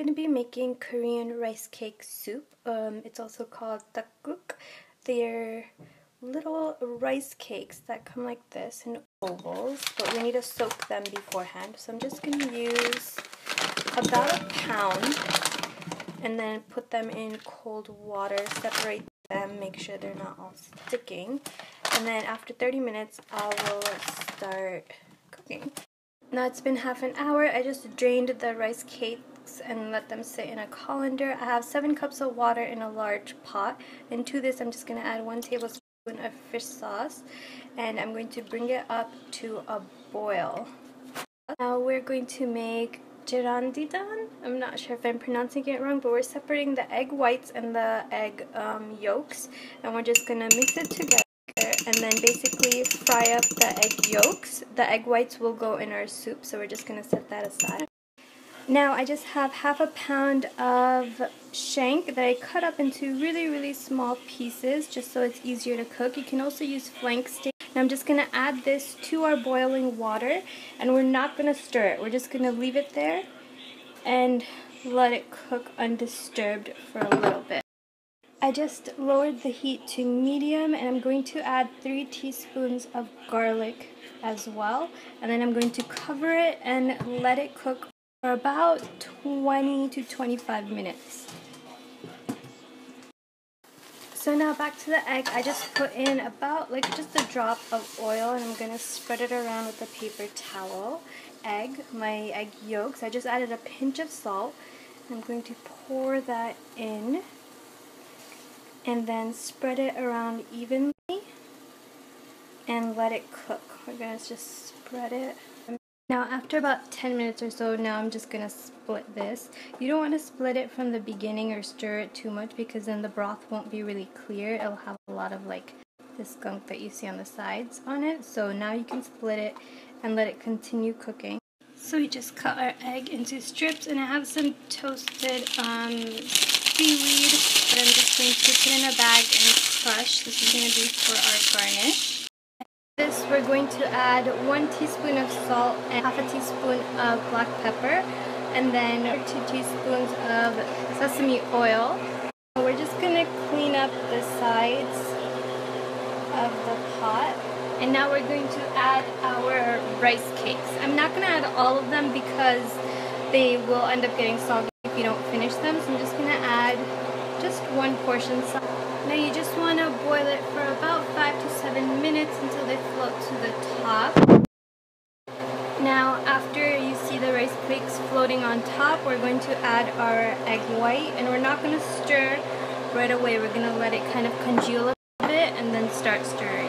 I'm going to be making Korean rice cake soup. It's also called Tteokguk. They're little rice cakes that come like this in ovals, but we need to soak them beforehand. So I'm just going to use about a pound and then put them in cold water, separate them, make sure they're not all sticking. And then after 30 minutes, I will start cooking. Now it's been half an hour. I just drained the rice cakes and let them sit in a colander. I have 7 cups of water in a large pot, and to this I'm just going to add 1 tablespoon of fish sauce, and I'm going to bring it up to a boil. Now we're going to make jirandidan. I'm not sure if I'm pronouncing it wrong, but we're separating the egg whites and the egg yolks, and we're just going to mix it together and then basically fry up the egg yolks. The egg whites will go in our soup, so we're just going to set that aside. Now I just have half a pound of shank that I cut up into really small pieces just so it's easier to cook. You can also use flank steak. Now I'm just going to add this to our boiling water, and we're not going to stir it. We're just going to leave it there and let it cook undisturbed for a little bit. I just lowered the heat to medium, and I'm going to add 3 teaspoons of garlic as well, and then I'm going to cover it and let it cook for about 20 to 25 minutes. So now back to the egg. I just put in about just a drop of oil, and I'm going to spread it around with a paper towel. My egg yolks, I just added a pinch of salt. I'm going to pour that in and then spread it around evenly and let it cook. We're going to just spread it. Now after about 10 minutes or so, now I'm just going to split this. You don't want to split it from the beginning or stir it too much, because then the broth won't be really clear. It'll have a lot of this gunk that you see on the sides on it. So now you can split it and let it continue cooking. So we just cut our egg into strips, and I have some toasted seaweed that I'm just going to put in a bag and crush. This is going to be for our garnish. This we're going to add 1 teaspoon of salt and half a teaspoon of black pepper, and then 2 teaspoons of sesame oil. So we're just going to clean up the sides of the pot, and now we're going to add our rice cakes. I'm not going to add all of them because they will end up getting soggy if you don't finish them, so I'm just going to add just 1 portion size. Now you just want to boil it for about 5 to 7 minutes until they float to the top. Now after you see the rice cakes floating on top, we're going to add our egg white, and we're not going to stir right away. We're going to let it kind of congeal a bit and then start stirring.